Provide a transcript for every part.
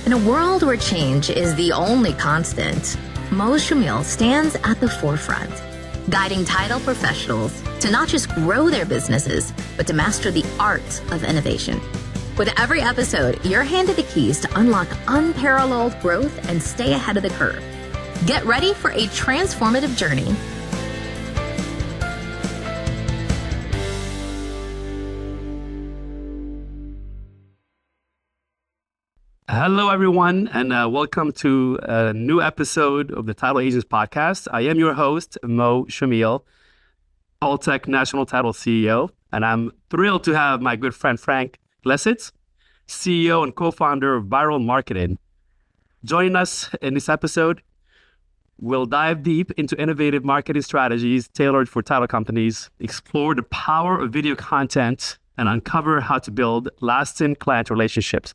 In a world where change is the only constant, Choumil stands at the forefront, guiding title professionals to not just grow their businesses, but to master the art of innovation. With every episode, you're handed the keys to unlock unparalleled growth and stay ahead of the curve. Get ready for a transformative journey. Hello, everyone, and welcome to a new episode of the Title Agents Podcast. I am your host, Choumil, Alltech National Title CEO, and I'm thrilled to have my good friend Frank Klesitz, CEO and co-founder of Viral Marketing. Joining us in this episode, we'll dive deep into innovative marketing strategies tailored for title companies, explore the power of video content, and uncover how to build lasting client relationships.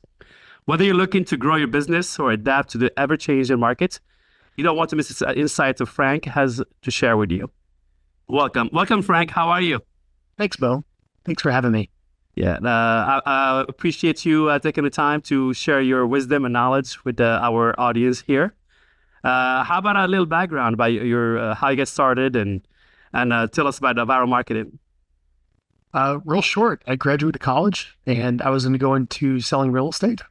Whether you're looking to grow your business or adapt to the ever-changing market, you don't want to miss the insights that Frank has to share with you. Welcome, Frank. How are you? Thanks, Bo. Thanks for having me. Yeah, I appreciate you taking the time to share your wisdom and knowledge with our audience here. How about a little background about your how you get started and tell us about Viral Marketing? Real short, I graduated college and I was going to go into selling real estate.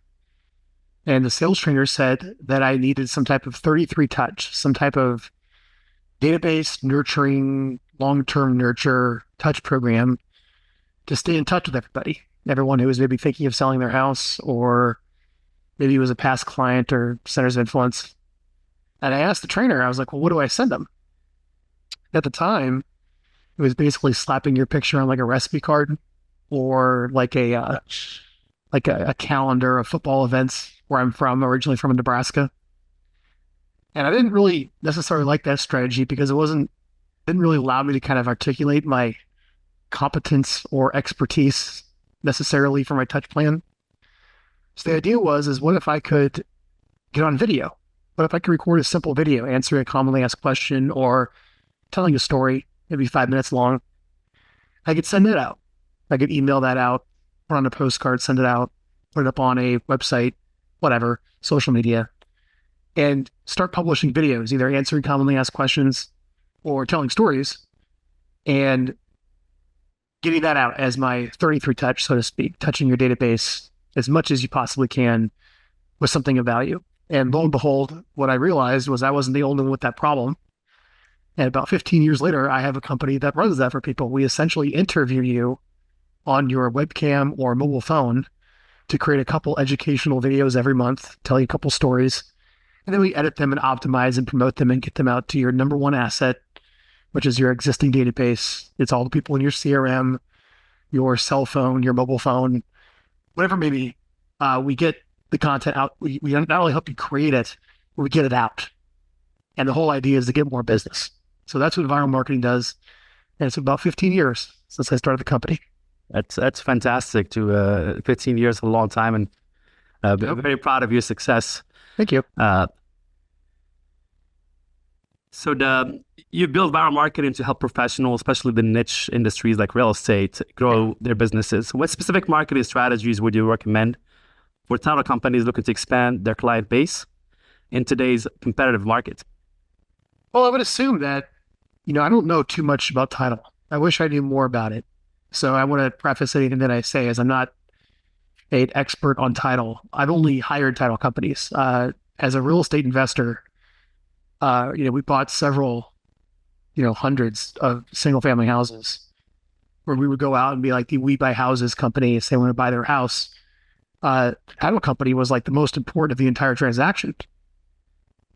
And the sales trainer said that I needed some type of 33 touch, some type of database nurturing, long-term nurture touch program to stay in touch with everyone who was maybe thinking of selling their house, or maybe was a past client or centers of influence. And I asked the trainer, I was like, well, what do I send them? At the time, it was basically slapping your picture on like a recipe card or like a calendar of football events where I'm from, originally from Nebraska. And I didn't really necessarily like that strategy because didn't really allow me to kind of articulate my competence or expertise necessarily for my touch plan. So the idea is what if I could get on video? What if I could record a simple video answering a commonly asked question or telling a story, maybe 5 minutes long? I could send it out. I could email that out, put on a postcard, send it out, put it up on a website, whatever, social media, and start publishing videos, either answering commonly asked questions or telling stories, and getting that out as my 33 touch, so to speak, touching your database as much as you possibly can with something of value. And lo and behold, what I realized was I wasn't the only one with that problem. And about 15 years later, I have a company that runs that for people. We essentially interview you on your webcam or mobile phone to create a couple educational videos every month, tell you a couple stories, and then we edit them and optimize and promote them and get them out to your number one asset, which is your existing database. It's all the people in your CRM, your cell phone, your mobile phone, whatever it may be. We get the content out. We not only help you create it, but we get it out. And the whole idea is to get more business. So that's what Viral Marketing does. And it's about 15 years since I started the company. That's fantastic. 15 years, a long time, and I'm very proud of your success. Thank you. You build Viral Marketing to help professionals, especially the niche industries like real estate, grow their businesses. What specific marketing strategies would you recommend for title companies looking to expand their client base in today's competitive market? Well, I would assume that, I don't know too much about title. I wish I knew more about it. So I want to preface anything that I say as I'm not an expert on title. I've only hired title companies. As a real estate investor, we bought several, hundreds of single family houses where we would go out and be like the We Buy Houses company. If they want to buy their house, title company was like the most important of the entire transaction.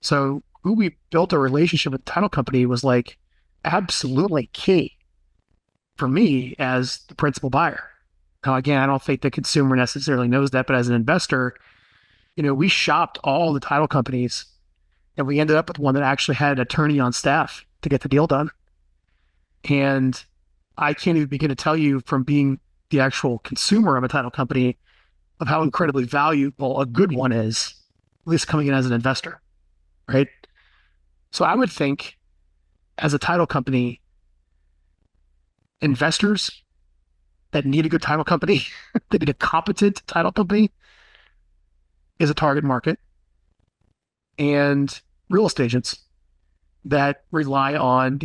So who we built a relationship with the title company was like absolutely key for me as the principal buyer. Now, again, I don't think the consumer necessarily knows that, but as an investor, we shopped all the title companies and we ended up with one that actually had an attorney on staff to get the deal done. And I can't even begin to tell you, from being the actual consumer of a title company, of how incredibly valuable a good one is, at least coming in as an investor, right? So I would think, as a title company, investors that need a good title company, they need a competent title company, is a target market, and real estate agents that rely on,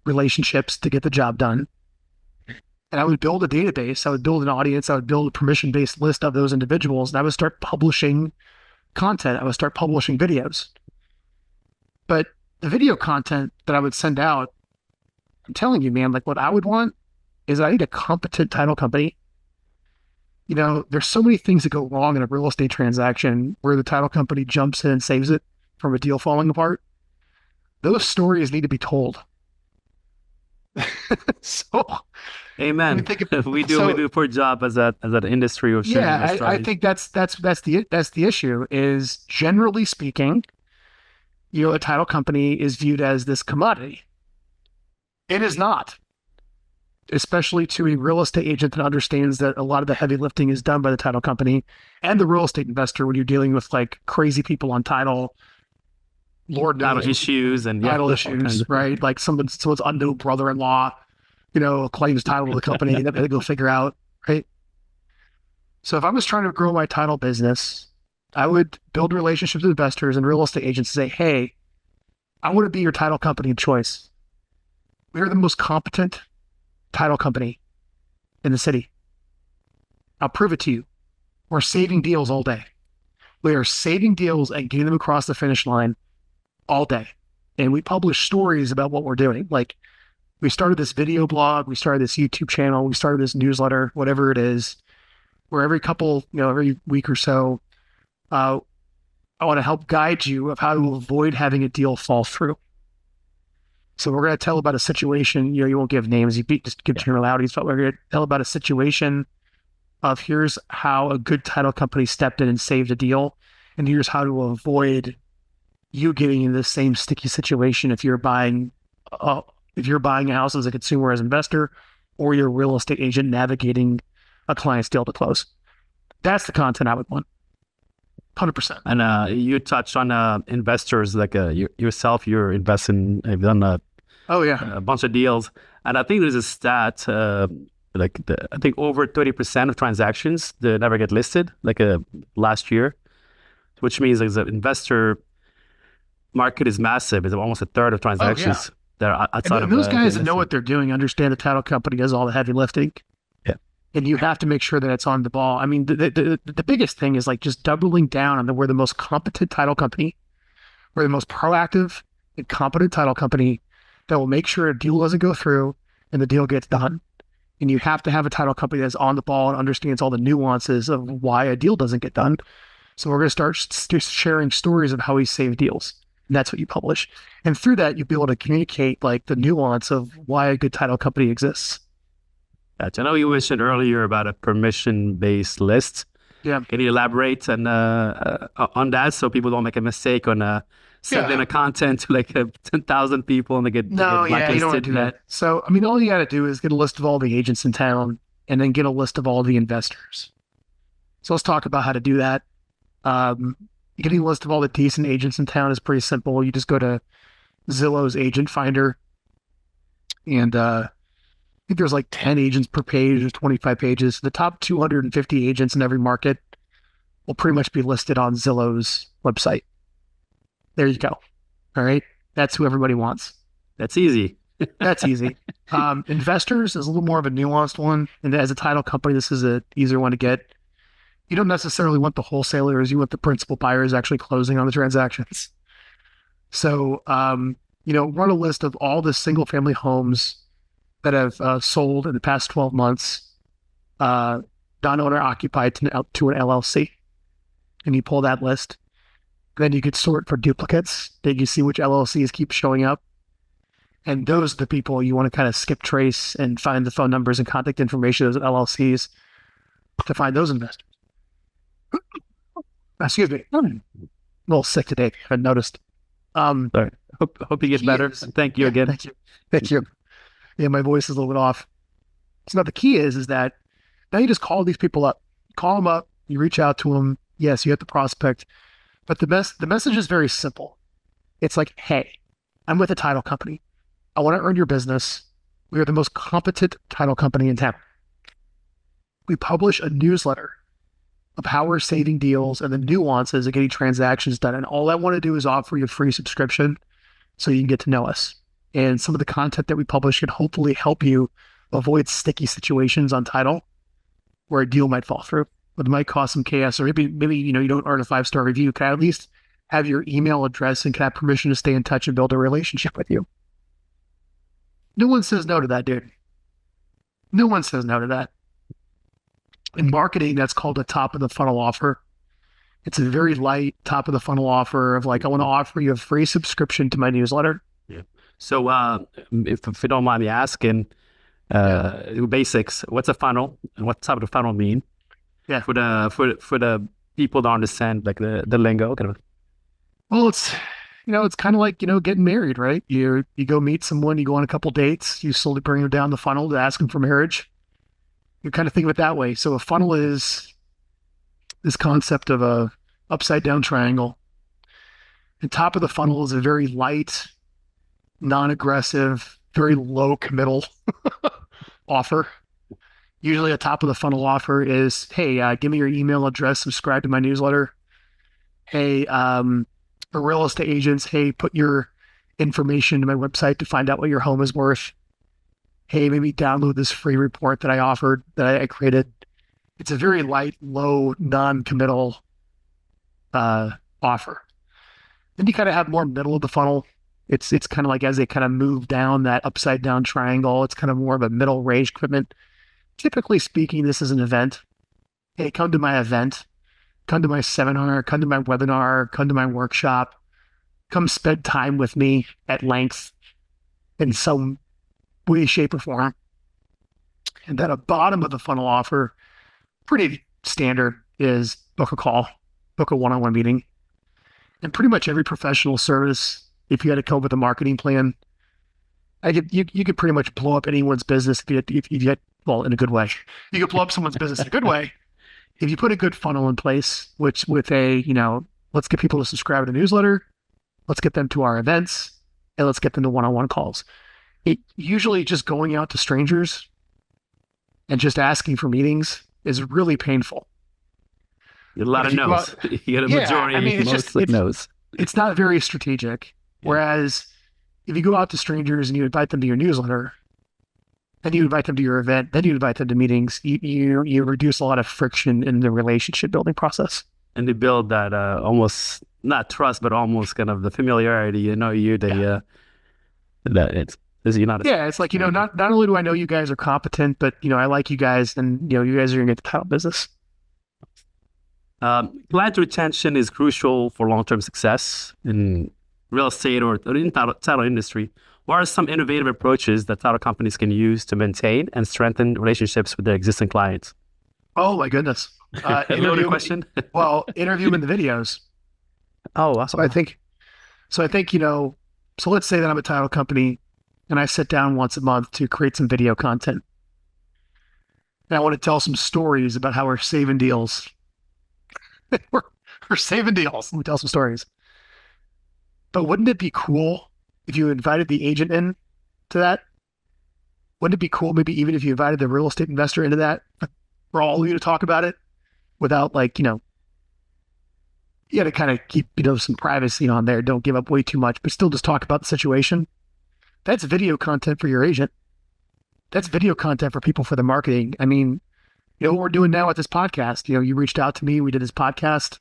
relationships to get the job done. And I would build a database, I would build an audience, I would build a permission-based list of those individuals, and I would start publishing content. I would start publishing videos. But the video content that I would send out, I'm telling you, man, like what I would want is I need a competent title company. There's so many things that go wrong in a real estate transaction where the title company jumps in and saves it from a deal falling apart. Those stories need to be told. So, amen. We do a poor job as an industry of sharing. Yeah, I think that's the issue. Is generally speaking, a title company is viewed as this commodity. It is not, especially to a real estate agent that understands that a lot of the heavy lifting is done by the title company and the real estate investor when you're dealing with like crazy people on title. Lord knows, title issues and title issues, right? Like someone's unknown brother-in-law, claims title to the company that they go figure out, right? So if I was trying to grow my title business, I would build relationships with investors and real estate agents and say, hey, I want to be your title company of choice. We are the most competent title company in the city. I'll prove it to you. We're saving deals all day. We are saving deals and getting them across the finish line all day. And we publish stories about what we're doing. Like we started this video blog, we started this YouTube channel, we started this newsletter, whatever it is, where every every week or so, I want to help guide you of how to avoid having a deal fall through. So we're going to tell about a situation, you won't give names, you just give generalities, but we're going to tell about a situation of here's how a good title company stepped in and saved a deal. And here's how to avoid you getting in the same sticky situation if you're buying a house as a consumer, as an investor, or you're a real estate agent navigating a client's deal to close. That's the content I would want. 100%. And you touched on investors like yourself. You're investing. You've done a bunch of deals, and I think there's a stat I think over 30% of transactions that never get listed, last year, which means the investor market is massive. It's almost a third of transactions that are outside of those guys that know what they're doing understand the title company does all the heavy lifting. Yeah. And you have to make sure that it's on the ball. I mean, the biggest thing is like just doubling down on we're the most competent title company. We're the most proactive and competent title company that will make sure a deal doesn't go through and the deal gets done. And you have to have a title company that's on the ball and understands all the nuances of why a deal doesn't get done. So we're going to start sharing stories of how we save deals. And that's what you publish. And through that, you'll be able to communicate like the nuance of why a good title company exists. I know you mentioned earlier about a permission-based list. Yeah. Can you elaborate on that so people don't make a mistake on sending a content to 10,000 people and they get blacklisted? You don't want to do that. So, I mean, all you got to do is get a list of all the agents in town and then get a list of all the investors. So let's talk about how to do that. Getting a list of all the decent agents in town is pretty simple. You just go to Zillow's agent finder, and I think there's 10 agents per page. There's 25 pages. The top 250 agents in every market will pretty much be listed on Zillow's website. There you go. All right. That's who everybody wants. That's easy. That's easy. Investors is a little more of a nuanced one. And as a title company, this is an easier one to get. You don't necessarily want the wholesalers. You want the principal buyers actually closing on the transactions. So, run a list of all the single family homes that have sold in the past 12 months, non-owner occupied to an LLC. And you pull that list. Then you could sort for duplicates. Then you see which LLCs keep showing up. And those are the people you want to kind of skip trace and find the phone numbers and contact information of those LLCs to find those investors. Excuse me. I'm a little sick today, if you haven't noticed. Sorry. Hope you get better. Thank you again. Thank you. Yeah, my voice is a little bit off. So now the key is that now you just call these people up. Call them up. You reach out to them. Yes, you have the prospect. But the message is very simple. It's like, hey, I'm with a title company. I want to earn your business. We are the most competent title company in town. We publish a newsletter of how we're saving deals and the nuances of getting transactions done. And all I want to do is offer you a free subscription so you can get to know us. And some of the content that we publish can hopefully help you avoid sticky situations on title where a deal might fall through, but it might cause some chaos, or maybe you don't earn a 5-star review. Can I at least have your email address and can I have permission to stay in touch and build a relationship with you? No one says no to that, dude. No one says no to that. In marketing, that's called a top of the funnel offer. It's a very light top of the funnel offer of like, I want to offer you a free subscription to my newsletter. Yeah. So if you don't mind me asking, basics, what's a funnel and what type of funnel mean? Yeah. For the people to understand like the lingo kind of. Well, it's kind of like, getting married, right? You go meet someone, you go on a couple dates, you slowly bring them down the funnel to ask them for marriage. You kind of think of it that way. So a funnel is this concept of a upside down triangle. And top of the funnel is a very light, non-aggressive, very low committal offer. Usually a top of the funnel offer is, hey, give me your email address, subscribe to my newsletter. Hey, for real estate agents, hey, put your information to my website to find out what your home is worth. Hey, maybe download this free report that I offered, that I created. It's a very light, low, non-committal offer. Then you kind of have more middle of the funnel. It's kind of like as they kind of move down that upside down triangle, it's kind of more of a middle range commitment. Typically speaking, this is an event. Hey, come to my event, come to my seminar, come to my webinar, come to my workshop, come spend time with me at length in some way, shape, or form. And then a bottom of the funnel offer, pretty standard, is book a call, book a one-on-one meeting. And pretty much every professional service, if you had to come up with a marketing plan, you could pretty much blow up anyone's business if you had, well, in a good way. You could blow up someone's business in a good way if you put a good funnel in place, which with a, let's get people to subscribe to the newsletter, let's get them to our events, and let's get them to one-on-one calls. It usually just going out to strangers and just asking for meetings is really painful. A lot of no's. You get a majority, mostly no's. It's not very strategic. Yeah. Whereas if you go out to strangers and you invite them to your newsletter, then you invite them to your event, then you invite them to meetings, you reduce a lot of friction in the relationship building process. And they build that almost, not trust, but almost kind of the familiarity, it's like, not only do I know you guys are competent, but, I like you guys and, you guys are going to get the title business. Client retention is crucial for long-term success in real estate or in title industry. What are some innovative approaches that title companies can use to maintain and strengthen relationships with their existing clients? Oh my goodness. Loaded question. Well, interview them in the videos. Oh, awesome. So let's say that I'm a title company and I sit down once a month to create some video content. And I want to tell some stories about how we're saving deals. we're saving deals. Let me tell some stories. But wouldn't it be cool if you invited the agent in to that? Wouldn't it be cool maybe even if you invited the real estate investor into that for all of you to talk about it without you got to kind of keep, some privacy on there. Don't give up way too much, but still just talk about the situation. That's video content for your agent. That's video content for people for the marketing. I mean, what we're doing now with this podcast, you reached out to me, we did this podcast,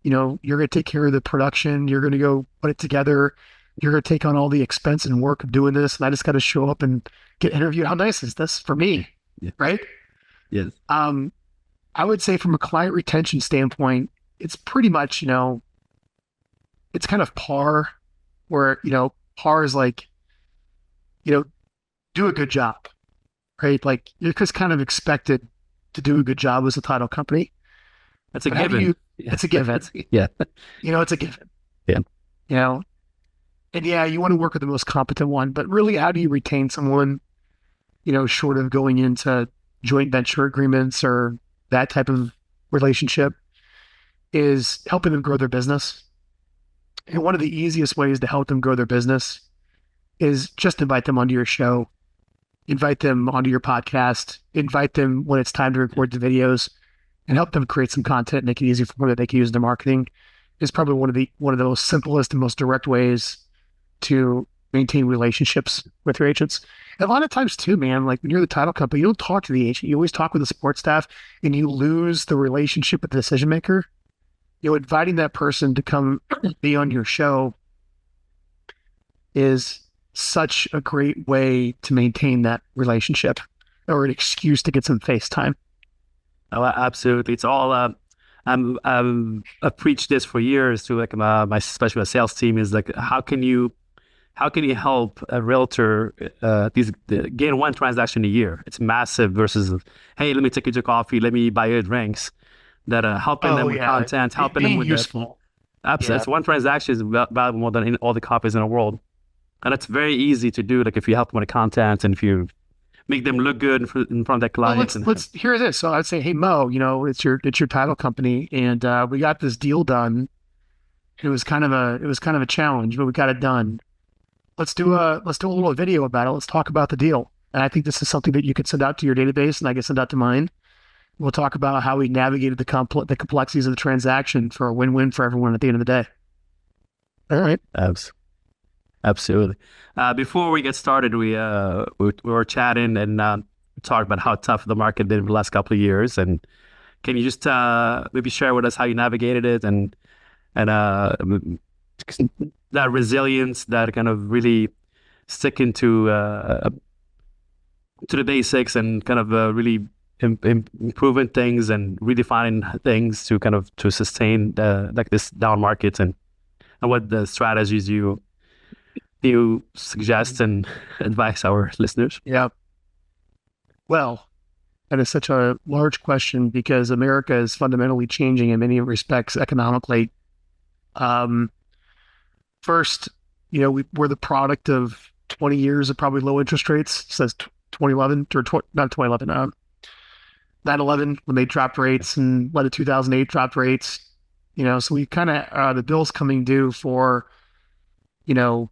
you're going to take care of the production. You're going to go put it together. You're going to take on all the expense and work of doing this. And I just got to show up and get interviewed. How nice is this for me? Yeah. Right? Yes. I would say from a client retention standpoint, it's pretty much, it's kind of par where, par is like, do a good job, right? Like you're just kind of expected to do a good job as a title company. That's a given. It's a given. Yeah. It's a given. Yeah. And yeah, you want to work with the most competent one, but really how do you retain someone, short of going into joint venture agreements or that type of relationship, is helping them grow their business. And one of the easiest ways to help them grow their business is just invite them onto your show, invite them onto your podcast, invite them when it's time to record the videos, and help them create some content, make it easy for them that they can use in their marketing is probably one of the most simplest and most direct ways to maintain relationships with your agents. And a lot of times too, man, like when you're the title company, you don't talk to the agent. You always talk with the support staff, and you lose the relationship with the decision maker. Inviting that person to come be on your show is such a great way to maintain that relationship, or an excuse to get some face time. Oh, absolutely. It's all, I've preached this for years to like my especially my sales team is like, how can you help a realtor gain one transaction a year? It's massive versus, hey, let me take you to coffee, let me buy you drinks. That helping them with content, helping them with useful. Absolutely, that's one transaction is valuable more than all the copies in the world, and it's very easy to do. Like if you help them with the content and if you make them look good in front of their clients. Well, let's hear this. So I'd say, hey Mo, it's your title company, and we got this deal done. It was kind of a challenge, but we got it done. Let's do a little video about it. Let's talk about the deal. And I think this is something that you could send out to your database, and I can send out to mine. We'll talk about how we navigated the complexities of the transaction for a win-win for everyone at the end of the day. All right. Absolutely. Before we get started, we were chatting and talked about how tough the market been in the last couple of years. And can you just maybe share with us how you navigated it and that resilience, that kind of really sticking to the basics and kind of really improving things and redefining things to kind of to sustain like this down market and what the strategies you suggest and advise our listeners? Yeah. Well, that is such a large question because America is fundamentally changing in many respects economically. First, we're the product of 20 years of probably low interest rates. It says 2011 or not 2011. 9/11 when they dropped rates and led to 2008 dropped rates. So we kind of the bills coming due for 20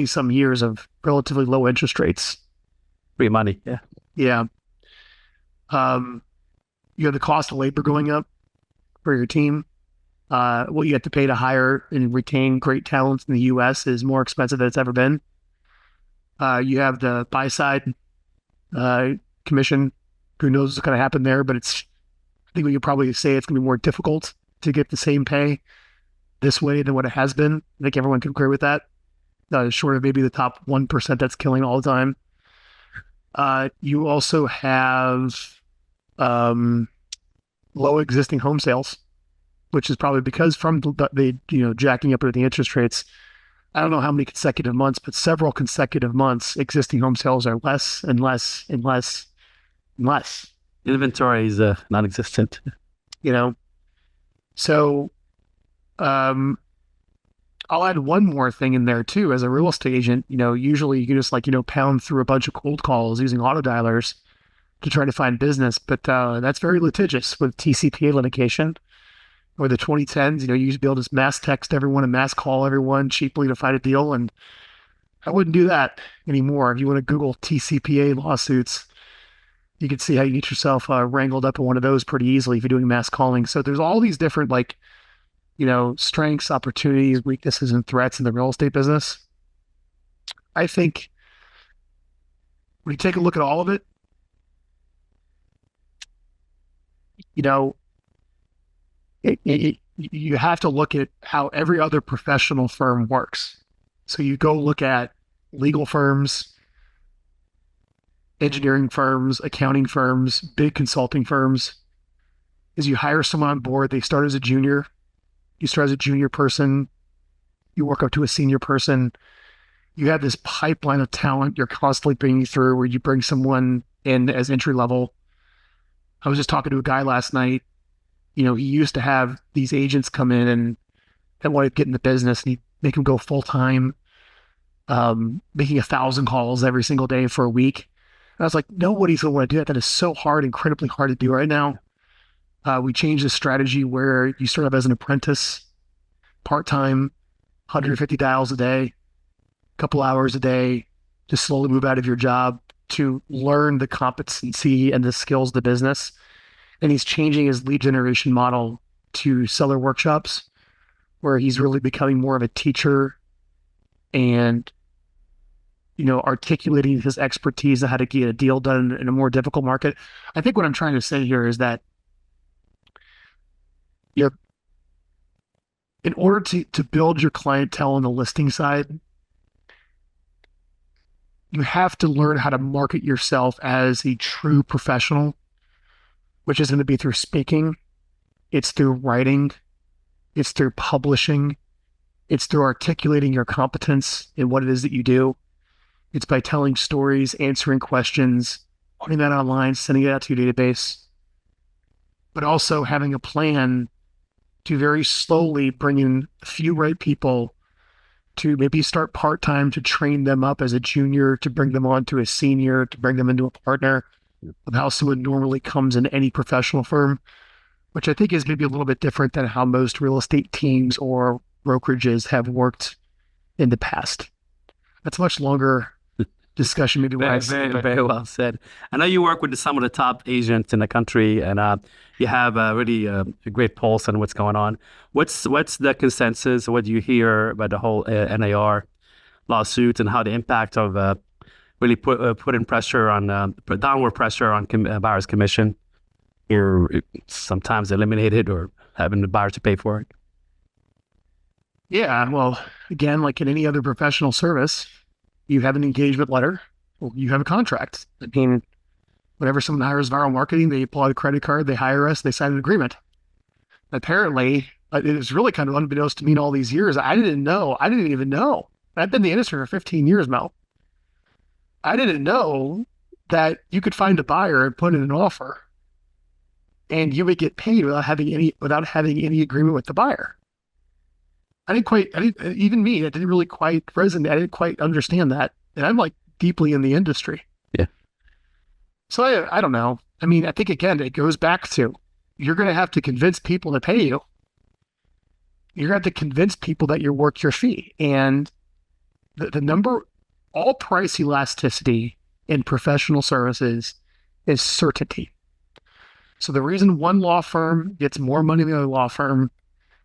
some years of relatively low interest rates. Free money. Yeah. Yeah. You have the cost of labor going up for your team. What you have to pay to hire and retain great talents in the U.S. is more expensive than it's ever been. You have the buy side commission. Who knows what's going to happen there? But I think we could probably say it's going to be more difficult to get the same pay this way than what it has been. I think everyone can agree with that. Short of maybe the top 1% that's killing all the time. You also have low existing home sales, which is probably because from the jacking up of the interest rates. I don't know how many consecutive months, but several consecutive months, existing home sales are less and less and less and less. Inventory is non-existent. So I'll add one more thing in there too. As a real estate agent, usually you can just pound through a bunch of cold calls using auto dialers to try to find business, but that's very litigious with TCPA litigation. Or the 2010s, you used to be able to just mass text everyone and mass call everyone cheaply to find a deal, and I wouldn't do that anymore. If you want to Google TCPA lawsuits, you can see how you get yourself wrangled up in one of those pretty easily if you're doing mass calling. So there's all these different strengths, opportunities, weaknesses, and threats in the real estate business. I think when you take a look at all of it, you have to look at how every other professional firm works. So you go look at legal firms, engineering firms, accounting firms, big consulting firms. As you hire someone on board, they start as a junior. You start as a junior person. You work up to a senior person. You have this pipeline of talent you're constantly bringing through where you bring someone in as entry level. I was just talking to a guy last night. He used to have these agents come in and wanted to get in the business, and he'd make them go full time, making 1,000 calls every single day for a week. And I was like, nobody's going to want to do that. That is so hard, incredibly hard to do right now. We changed the strategy where you start up as an apprentice, part-time, 150 dials a day, a couple hours a day, to slowly move out of your job to learn the competency and the skills of the business. And he's changing his lead generation model to seller workshops, where he's really becoming more of a teacher and, articulating his expertise on how to get a deal done in a more difficult market. I think what I'm trying to say here is that, in order to build your clientele on the listing side, you have to learn how to market yourself as a true professional, which is going to be through speaking, it's through writing, it's through publishing, it's through articulating your competence in what it is that you do. It's by telling stories, answering questions, putting that online, sending it out to your database, but also having a plan to very slowly bring in a few right people to maybe start part-time, to train them up as a junior, to bring them on to a senior, to bring them into a partner of how someone normally comes in any professional firm, which I think is maybe a little bit different than how most real estate teams or brokerages have worked in the past. That's a much longer discussion, maybe. Very well said. I know you work with some of the top agents in the country, and you have really a great pulse on what's going on. What's the consensus? What do you hear about the whole NAR lawsuit and how the impact of really putting pressure on put downward pressure on buyer's commission, or sometimes eliminated, or having the buyer to pay for it? Yeah, well, again, like in any other professional service, you have an engagement letter, or you have a contract. I mean, whenever someone hires viral marketing, they pull out a credit card, they hire us, they sign an agreement. Apparently, it was really kind of unbeknownst to me in all these years. I didn't even know. I've been in the industry for 15 years, Mel. I didn't know that you could find a buyer and put in an offer, and you would get paid without having any agreement with the buyer. Even me, that didn't really quite resonate. I didn't quite understand that. And I'm like deeply in the industry. Yeah. So I don't know. I mean, I think again, it goes back to, you're going to have to convince people to pay you. You're going to have to convince people that you're worth your fee. And all price elasticity in professional services is certainty. So the reason one law firm gets more money than the other law firm,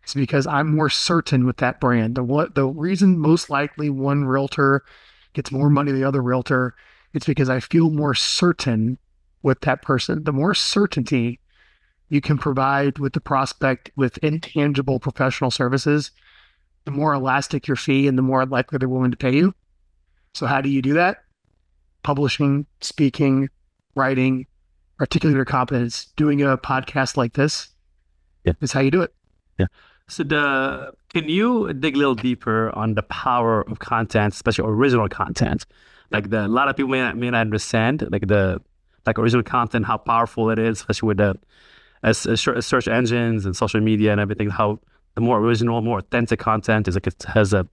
it's because I'm more certain with that brand. The reason most likely one realtor gets more money than the other realtor, it's because I feel more certain with that person. The more certainty you can provide with the prospect with intangible professional services, the more elastic your fee and the more likely they're willing to pay you. So how do you do that? Publishing, speaking, writing, articulating your competence, doing a podcast like this is how you do it. Yeah. So can you dig a little deeper on the power of content, especially original content? Like a lot of people may not understand like original content, how powerful it is, especially with the search engines and social media and everything. How the more original, more authentic content is, like it has a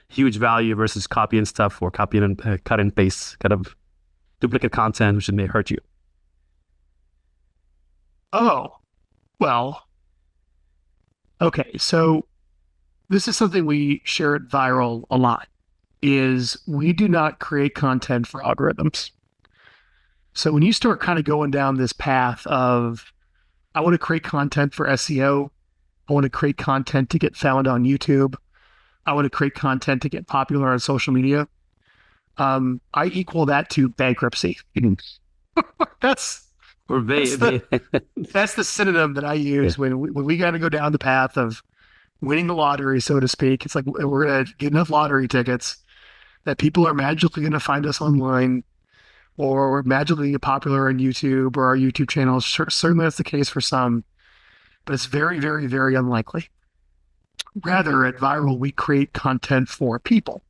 huge value versus copying stuff or copying and cut and paste kind of duplicate content, which may hurt you. Oh, well. Okay, so this is something we share at Viral a lot, is we do not create content for algorithms. So when you start kind of going down this path of, I want to create content for SEO, I want to create content to get found on YouTube, I want to create content to get popular on social media, I equal that to bankruptcy. That's the synonym that I use when we got to go down the path of winning the lottery, so to speak. It's like we're going to get enough lottery tickets that people are magically going to find us online, or we're magically get popular on YouTube or our YouTube channels. Certainly that's the case for some, but it's very, very, very unlikely. Rather, at Viral, we create content for people,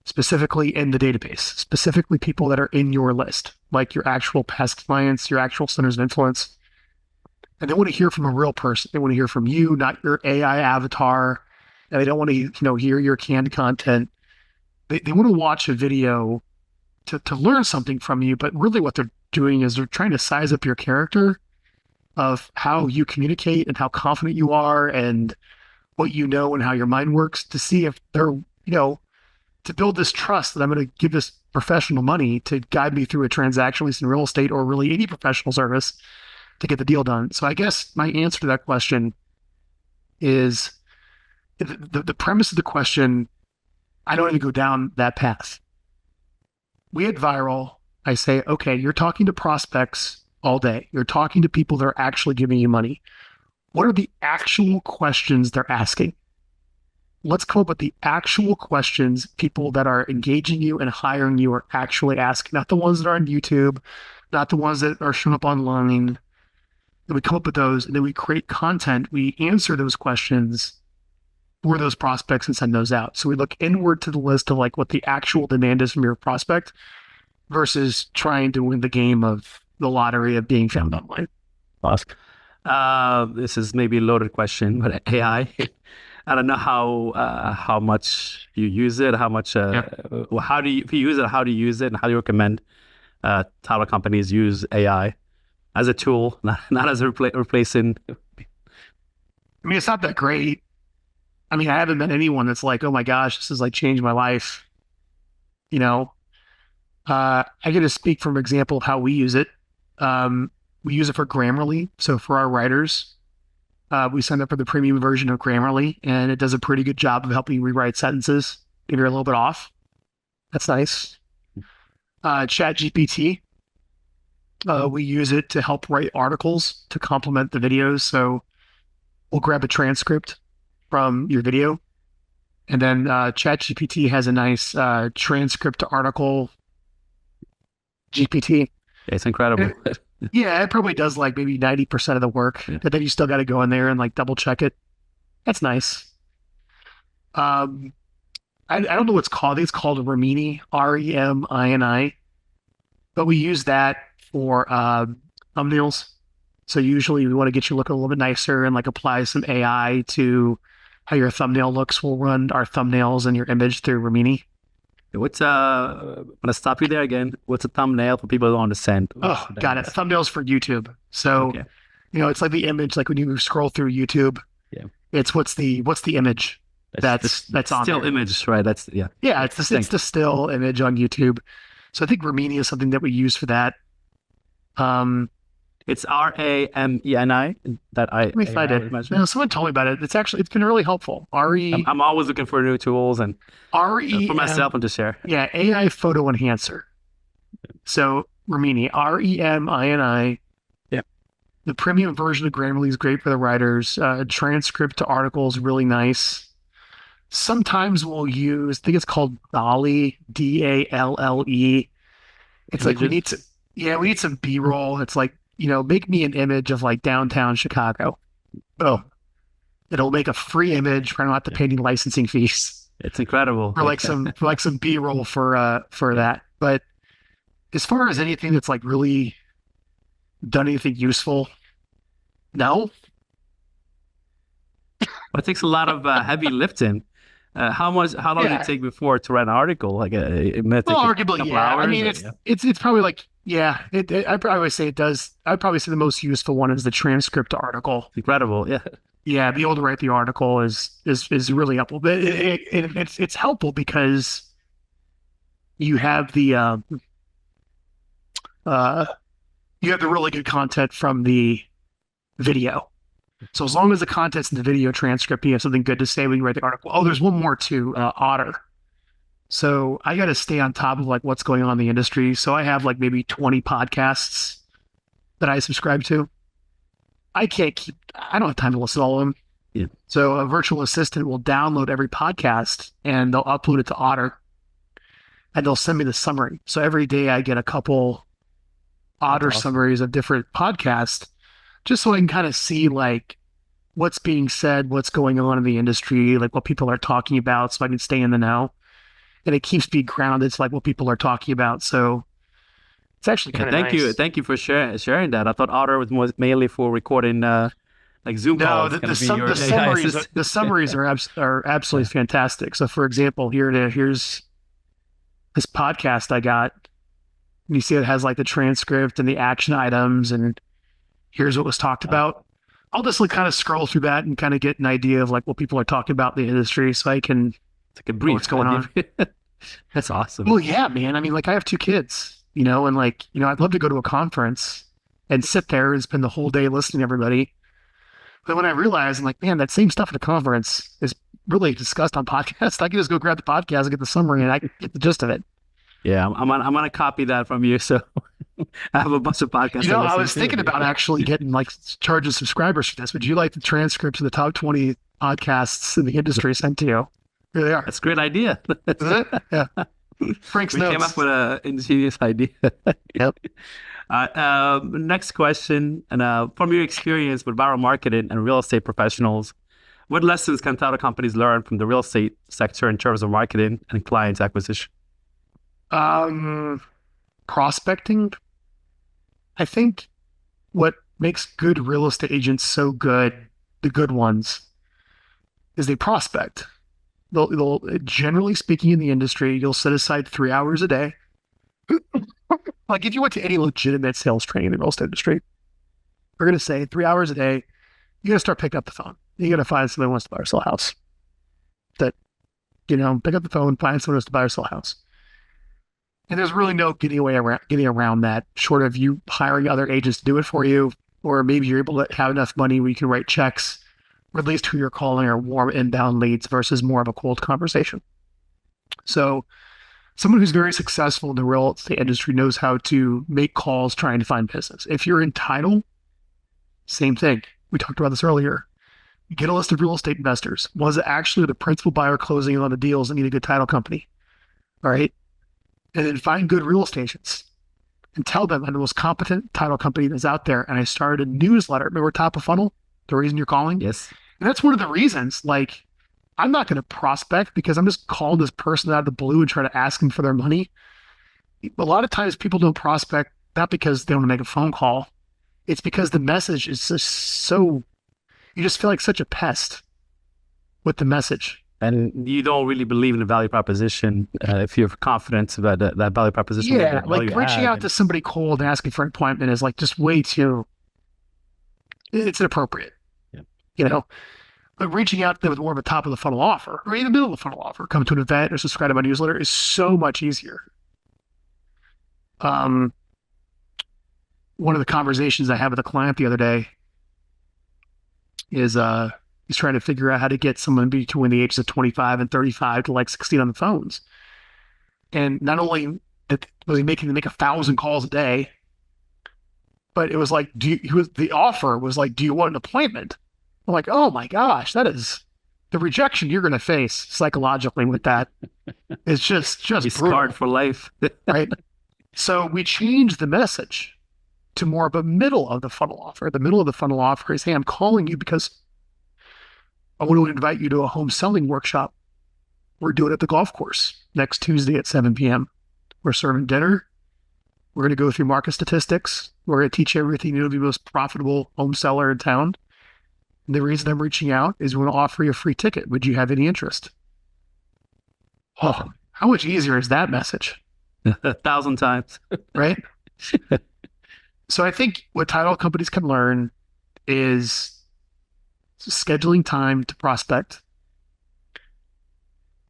specifically in the database, specifically people that are in your list, like your actual past clients, your actual centers of influence. And they want to hear from a real person. They want to hear from you, not your AI avatar. And they don't want to, hear your canned content. They want to watch a video to learn something from you, but really what they're doing is they're trying to size up your character of how you communicate and how confident you are and what you know and how your mind works, to see if they're, to build this trust that I'm going to give this professional money to guide me through a transaction, at least in real estate or really any professional service, to get the deal done. So I guess my answer to that question is the premise of the question, I don't even go down that path. We had viral. I say, okay, you're talking to prospects all day. You're talking to people that are actually giving you money. What are the actual questions they're asking? Let's come up with the actual questions people that are engaging you and hiring you are actually asking, not the ones that are on YouTube, not the ones that are showing up online. Then we come up with those, and then we create content. We answer those questions for those prospects and send those out. So we look inward to the list of like what the actual demand is from your prospect versus trying to win the game of the lottery of being found online. Awesome. This is maybe a loaded question, but AI, I don't know how much you use it, how much, how do you, if you use it, how do you use it, and how do you recommend title companies use AI as a tool, not as a replacing? I mean, it's not that great. I mean, I haven't met anyone that's like, oh my gosh, this has like changed my life. You know, I get to speak from example of how we use it. We use it for Grammarly. So for our writers, we signed up for the premium version of Grammarly, and it does a pretty good job of helping you rewrite sentences if you're a little bit off. That's nice. ChatGPT, we use it to help write articles to complement the videos. So we'll grab a transcript from your video, and then ChatGPT has a nice transcript to article GPT. It's incredible. Yeah, it probably does like maybe 90% of the work, but then you still got to go in there and like double check it. That's nice. I don't know what it's called. I think it's called Remini, Remini, but we use that for thumbnails. So usually we want to get you looking a little bit nicer and like apply some AI to how your thumbnail looks. We'll run our thumbnails and your image through Remini. What's I'm gonna stop you there again. What's a thumbnail for people who don't understand? Oh, got it. Thumbnails for YouTube. So, it's like the image, like when you scroll through YouTube. Yeah. It's what's the image that's on still there. Image, right? That's Yeah, it's the still image on YouTube. So I think Remini is something that we use for that. It's Rameni. That let me find it. No, someone told me about it. It's been really helpful. I'm always looking for new tools and for myself and to share. Yeah, AI photo enhancer. So Remini, Remini. Yeah. The premium version of Grammarly is great for the writers. Transcript to articles, really nice. Sometimes we'll use, I think it's called DALL-E, DALLE. It's like we need some B-roll. It's like, make me an image of like downtown Chicago. Oh, it'll make a free image. I don't have to pay any licensing fees. It's incredible. For some B-roll for that. But as far as anything that's like really done anything useful, no. But it takes a lot of heavy lifting. How long did it take before to write an article? Like arguably, hours, I mean, it's probably like, I'd probably say it does. I'd probably say the most useful one is the transcript article. Incredible, yeah. Yeah, being able to write the article is really helpful. But it's helpful because you have the really good content from the video. So as long as the content's in the video transcript, you have something good to say when you write the article. Oh, there's one more too, Otter. So I got to stay on top of like what's going on in the industry. So I have like maybe 20 podcasts that I subscribe to. I don't have time to listen to all of them. Yeah. So a virtual assistant will download every podcast and they'll upload it to Otter and they'll send me the summary. So every day I get a couple Otter summaries of different podcasts, just so I can kind of see like what's being said, what's going on in the industry, like what people are talking about, so I can stay in the know. And it keeps me grounded to like what people are talking about. So it's actually kind of nice. Thank you for sharing that. I thought Otter was mainly for recording like Zoom calls. No, the summaries are absolutely fantastic. So for example, here's this podcast I got. You see it has like the transcript and the action items and here's what was talked about. I'll just like kind of scroll through that and kind of get an idea of like what people are talking about in the industry so I can know what's going on. That's awesome. Well, yeah, man. I mean, like I have 2 kids, and like, I'd love to go to a conference and sit there and spend the whole day listening to everybody. But when I realized, I'm like, man, that same stuff at a conference is really discussed on podcasts. I can just go grab the podcast and get the summary, and I can get the gist of it. Yeah, I'm gonna copy that from you. So I have a bunch of podcasts. I was thinking about actually getting charging subscribers for this. Would you like the transcripts of the top 20 podcasts in the industry sent to you? Here they are. That's a great idea. Is it? Yeah. Frank's we notes. came up with an ingenious idea. Yep. Next question, and from your experience with viral marketing and real estate professionals, what lessons can title companies learn from the real estate sector in terms of marketing and client acquisition? Prospecting. I think what makes good real estate agents so good, the good ones, is they prospect. They'll generally speaking in the industry, you'll set aside 3 hours a day. Like if you went to any legitimate sales training in the real estate industry, they're going to say 3 hours a day, you got to start picking up the phone. You got to find somebody who wants to buy or sell a house. Pick up the phone, find someone who wants to buy or sell a house. And there's really no getting around that, short of you hiring other agents to do it for you, or maybe you're able to have enough money where you can write checks, or at least who you're calling are warm inbound leads versus more of a cold conversation. So someone who's very successful in the real estate industry knows how to make calls trying to find business. If you're in title, same thing. We talked about this earlier. You get a list of real estate investors. Was it actually the principal buyer closing on the deals that need a good title company? All right. And then find good real estate agents and tell them I'm the most competent title company that's out there. And I started a newsletter. Remember top of funnel? The reason you're calling? Yes. And that's one of the reasons, I'm not going to prospect because I'm just calling this person out of the blue and try to ask them for their money. A lot of times people don't prospect, not because they want to make a phone call. It's because the message is just so, you just feel like such a pest with the message. And you don't really believe in the value proposition if you're confident about that value proposition. Yeah, reaching out to somebody cold and asking for an appointment is just way too, it's inappropriate. Yeah. But reaching out to them with more of a top of the funnel offer, or even middle of the funnel offer, come to an event or subscribe to my newsletter is so much easier. One of the conversations I had with a client the other day is he's trying to figure out how to get someone between the ages of 25 and 35 to succeed on the phones. And not only was he making them make 1,000 calls a day, but it was the offer was do you want an appointment? I'm like, oh my gosh, that is the rejection you're going to face psychologically with that. It's just He's brutal, scarred for life. right? So we changed the message to more of a middle of the funnel offer. The middle of the funnel offer is, hey, I'm calling you because I want to invite you to a home selling workshop. We're doing it at the golf course next Tuesday at 7 p.m. We're serving dinner. We're going to go through market statistics. We're going to teach you everything you know to be the most profitable home seller in town. And the reason I'm reaching out is we want to offer you a free ticket. Would you have any interest? Oh, how much easier is that message? 1,000 times. Right? So I think what title companies can learn is scheduling time to prospect.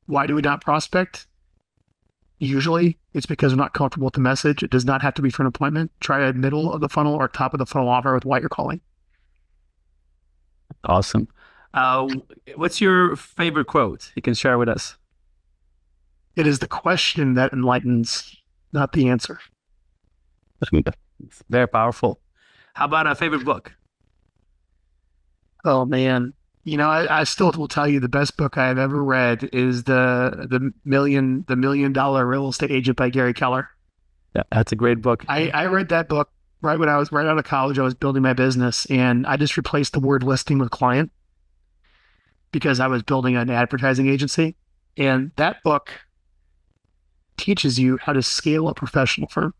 Why do we not prospect? Usually it's because we're not comfortable with the message. It does not have to be for an appointment. Try a middle of the funnel or top of the funnel offer with why you're calling. Awesome. What's your favorite quote you can share with us? It is the question that enlightens, not the answer. It's very powerful. How about a favorite book? Oh man. I still will tell you the best book I've ever read is the $1 Million Real Estate Agent by Gary Keller. Yeah, that's a great book. I read that book right when I was right out of college. I was building my business and I just replaced the word listing with client because I was building an advertising agency. And that book teaches you how to scale a professional firm.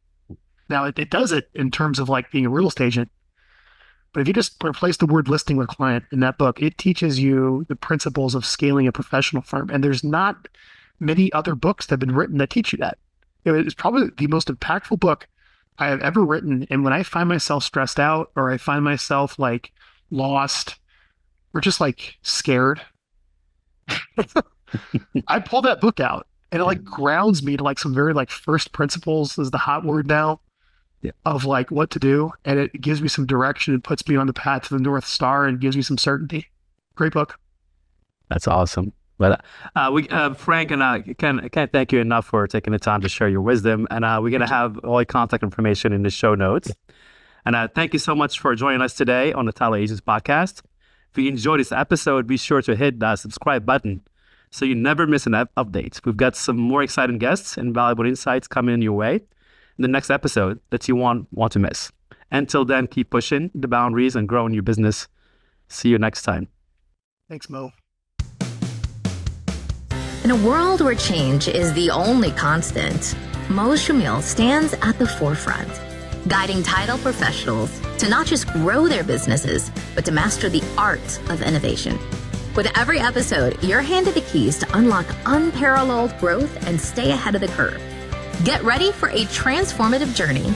Now it does it in terms of being a real estate agent. But if you just replace the word listing with client in that book, it teaches you the principles of scaling a professional firm. And there's not many other books that have been written that teach you that. It's probably the most impactful book I have ever written. And when I find myself stressed out or I find myself lost or just scared, I pull that book out and it grounds me to some very first principles is the hot word now. of like what to do, and it gives me some direction and puts me on the path to the North Star and gives me some certainty. Great book. That's awesome. But Frank and I can't thank you enough for taking the time to share your wisdom. And we're going to have all your contact information in the show notes. And thank you so much for joining us today on the Title Agents Podcast. If you enjoyed this episode, be sure to hit the subscribe button so you never miss an update. We've got some more exciting guests and valuable insights coming your way in the next episode that you won't want to miss. Until then, keep pushing the boundaries and growing your business. See you next time. Thanks, Mo. In a world where change is the only constant, Choumil stands at the forefront, guiding title professionals to not just grow their businesses, but to master the art of innovation. With every episode, you're handed the keys to unlock unparalleled growth and stay ahead of the curve. Get ready for a transformative journey